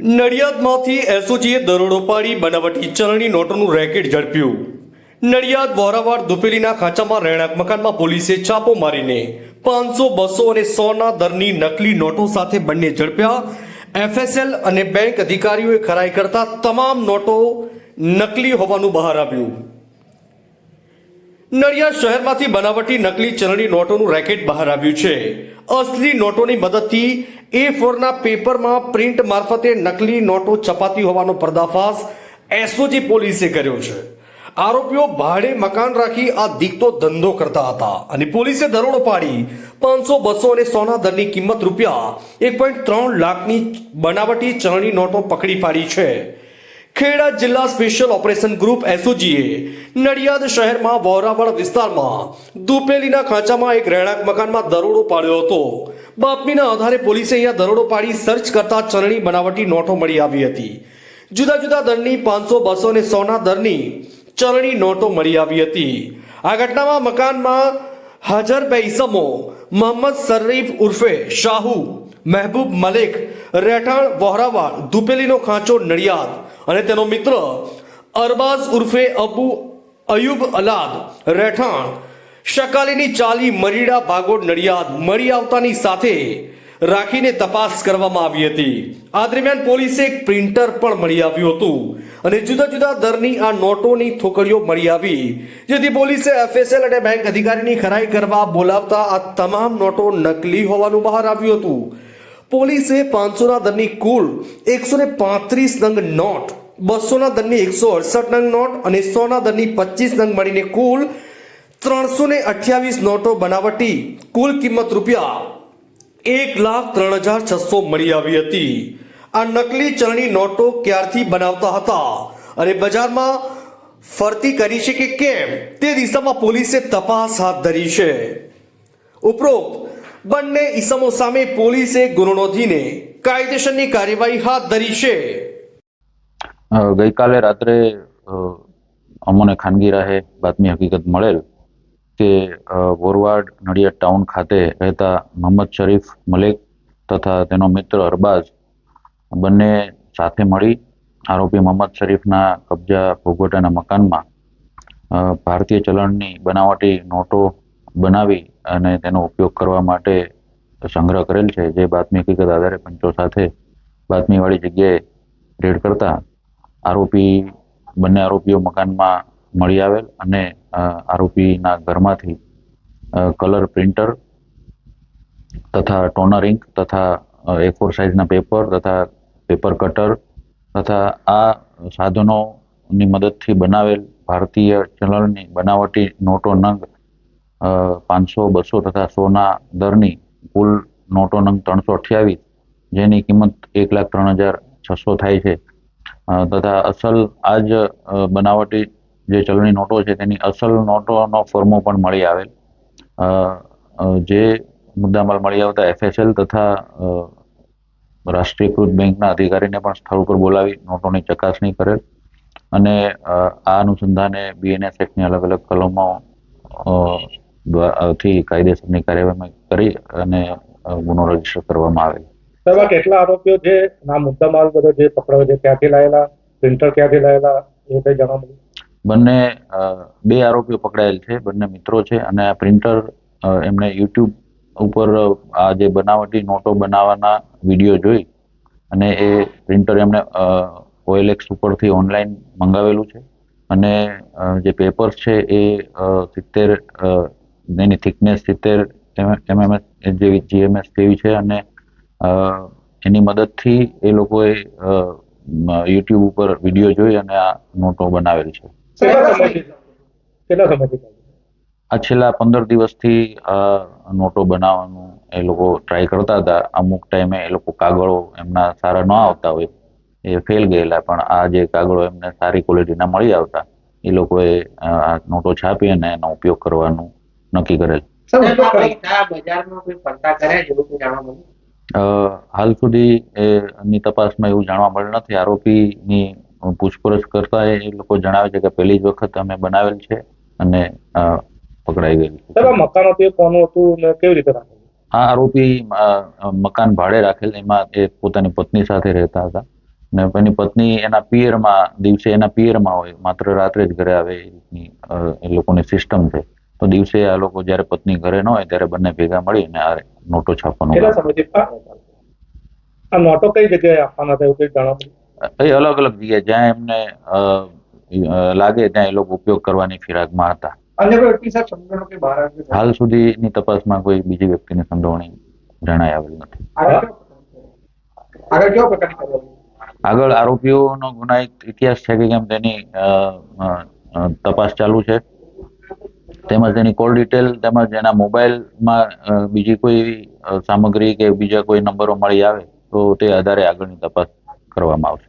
નડિયાદમાંથી એસઓજીએ દરોડો પાડી બનાવટી ચલણી નોટોનું રેકેટ ઝડપ્યું. નડિયાદ વોરાવાડ દુપેલીના ખાંચામાં રહેણાંક મકાનમાં પોલીસે છાપો મારીને 500, 200 અને 100ના દરની નકલી નોટો સાથે બંને ઝડપ્યા. એફએસએલ અને બેંક અધિકારીઓએ ખરાઈ કરતા તમામ નોટો નકલી હોવાનું બહાર આવ્યું. નડિયાદ શહેરમાંથી બનાવટી નકલી ચલણી નોટોનું રેકેટ બહાર આવ્યું છે. અસલી નોટોની મદદથી A4ના પેપરમાં પ્રિન્ટ મારફતે નકલી નોટો છપાતી હોવાનો પર્દાફાશ એસઓજી પોલીસે કર્યો છે. આરોપીઓ ભાડે મકાન રાખી આ દીકતો ધંધો કરતા હતા અને પોલીસે દરોડો પાડી 500, 200 અને 100ના દરની કિંમત રૂપિયા 1.3 લાખની બનાવટી ચલણી નોટો પકડી પાડી છે. ખેડા જિલ્લા સ્પેશિયલ ઓપરેશન ગ્રુપ એસઓજીએ નડિયાદ શહેરમાં વોરાવાડ વિસ્તારમાં દુપેલીના ખાંચામાં એક રહેણાંક મકાનમાં દરોડો પાડ્યો હતો. બાતમીના આધારે પોલીસે અહીંયા દરોડો પાડી સર્ચ કરતા ચલણી બનાવટી નોટો મળી આવી હતી. જુદા જુદા દરની 500, 200 અને 100ના દરની ચલણી નોટો મળી આવી હતી. આ ઘટનામાં મકાનમાં હાજર બે ઈસમો મોહમ્મદ શરીફ ઉર્ફે શાહુ, મહેબૂબ મલેક રહેઠાણ વોરાવાડ દુપેલીનો ખાંચો નડિયાદ અને તેનો મિત્ર અરબાઝ ઉર્ફે અબુ અયુબ અલાદ રહેઠાણ શકાલીની ચાલી મરીડા ભાગોળ નડિયાદ મળી આવતાની સાથે રાખીને તપાસ કરવામાં આવી હતી. આ દરમિયાન પોલીસે એક પ્રિન્ટર પણ મળી આવ્યું હતું અને જુદા જુદા દરની આ નોટોની થોકડીઓ મળી આવી, જેથી પોલીસે એફએસએલ અને બેંક અધિકારીની ખરાઈ કરવા બોલાવતા આ તમામ નોટો નકલી હોવાનું બહાર આવ્યું હતું. પોલીસે 500ના દરની કુલ 135 નંગ નોટ, 200ના દરની 168 નંગ નોટ અને 100ના દરની 25 નંગ મળીને કુલ 328 નોટો બનાવટી કુલ કિંમત રૂપિયા 1,03,600 મળી આવી હતી. આ નકલી ચલણી નોટો ક્યારથી બનાવતા હતા અને બજારમાં ફરતી કરી છે કે કેમ તે દિશામાં પોલીસે તપાસ હાથ ધરી છે. ઉપરોક્ત બંને ઈસમો સામે પોલીસે ગુનો નોંધીને કાયદેસરની કાર્યવાહી હાથ ધરી છે. ગઈકાલે રાત્રે અમને ખાનગી રાહે બાતમી હકીકત મળેલ કે વોરવાડ નડિયાદ ટાઉન ખાતે રહેતા મોહમ્મદ શરીફ મલેક તથા તેનો મિત્ર અરબાઝ બંને સાથે મળી આરોપી મોહમ્મદ શરીફના કબજા ભોગવટાના મકાનમાં ભારતીય ચલણની બનાવટી નોટો બનાવી અને તેનો ઉપયોગ કરવા માટે સંગ્રહ કરેલ છે. જે બાતમી હકીકત આધારે પંચો સાથે બાતમીવાળી જગ્યાએ રેડ કરતા બંને આરોપીઓ મકાનમાં મળી આવેલ અને આરોપીના ઘરમાંથી કલર પ્રિન્ટર તથા ટોનર ઇંક તથા A4 સાઇઝના પેપર તથા પેપર કટર તથા આ સાધનોની મદદથી બનાવેલ ભારતીય ચલણની બનાવટી નોટો નંગ 500, 200 તથા 100ના દરની કુલ નોટો નંગ 328, જેની કિંમત 1,03,600 થાય છે. તથા અસલ આ જ બનાવટી જે ચલણી નોટો છે તેની અસલ નોટોનો ફોર્મો પણ મળી આવેલ. જે મુદ્દામાલ મળી આવતા એફએસએલ તથા રાષ્ટ્રીયકૃત બેંકના અધિકારીને પણ સ્થળ ઉપર બોલાવી નોટોની ચકાસણી કરેલ અને આ અનુસંધાને બીએનએસ એક્ટની અલગ અલગ કલમો થી કાયદેસરની કાર્યવાહી કરી અને ગુનો રજીસ્ટર કરવામાં આવેલ. સાહેબ, કેટલા આરોપીઓ છે? આ મુદ્દામાલ બધો જે પકડાયો છે ક્યાંથી લાયેલા, પ્રિન્ટર ક્યાંથી લાયેલા, એ કઈ જણાવો. બંને 2 આરોપીઓ પકડાયેલ છે, બંને મિત્રો છે અને આ પ્રિન્ટર એમને યુટ્યુબ ઉપર આ જે બનાવટી નોટો બનાવવાના વિડીયો જોઈ અને એ પ્રિન્ટર એમને OLX ઉપરથી ઓનલાઈન મંગાવેલું છે અને જે પેપર્સ છે એ 70 એની થિકનેસ 70 mm જેવી GMS જેવી છે અને એની મદદથી એ લોકોએ યુટ્યુબ ઉપર વિડીયો જોઈ અને આ નોટો બનાવેલ છે. આ છેલ્લા 15 દિવસથી આ નોટો બનાવવાનું એ લોકો ટ્રાય કરતા હતા. અમુક ટાઈમે એ લોકો કાગળો એમના સારા ન આવતા હોય, એ ફેલ ગયેલા, પણ આ જે કાગળો એમને સારી ક્વોલિટીના મળી આવતા એ લોકોએ આ નોટો છાપી અને એનો ઉપયોગ કરવાનું નક્કી કરેલ. હાલ સુધી એની તપાસમાં એવું જાણવા મળેલ નથી. આરોપીની પૂછપરછ કરતા એ લોકો જણાવે છે કે પહેલી જ વખત અમે બનાવેલ છે અને પકડાઈ ગયેલ. મકાન હતું કોનું હતું ને કેવી રીતે રાખેલું? આ આરોપી મકાન ભાડે રાખેલ, એમાં એ પોતાની પત્ની સાથે રહેતા હતા ને એની પત્ની એના પિયરમાં દિવસે એના પિયરમાં હોય, માત્ર રાત્રે જ ઘરે આવે એ રીતની એ લોકોની સિસ્ટમ છે. તો દિવસે આ લોકો જ્યારે પત્ની ઘરે ન હોય ત્યારે બંને ભેગા મળીને આ નોટો છાપવાનું કેટલા કામ. સમયથી આ નોટો કઈ જગ્યાએ આપવાના હતા એવું કંઈ જાણવા મળ્યું? એ અલગ અલગ જગ્યાએ જ્યાં એમને લાગે ત્યાં એ લોકો ઉપયોગ કરવાની ફિરાકમાં હતા. અન્ય કોઈ વ્યક્તિ સાહેબ સમજાણું કે બહાર આવ્યું? હાલ સુધીની તપાસમાં કોઈ બીજી વ્યક્તિની સંડોવણી જણાઈ આવેલ નથી. આગળ કેવા પ્રકારની કાર્યવાહી? આગળ આરોપીઓનો ગુનાહિત ઇતિહાસ છે કે કેમ તેની તપાસ ચાલુ છે, તેમજ તેની કોલ ડિટેલ તેમજ એના મોબાઈલમાં બીજી કોઈ એવી સામગ્રી કે બીજા કોઈ નંબરો મળી આવે તો તે આધારે આગળની તપાસ કરવામાં આવશે.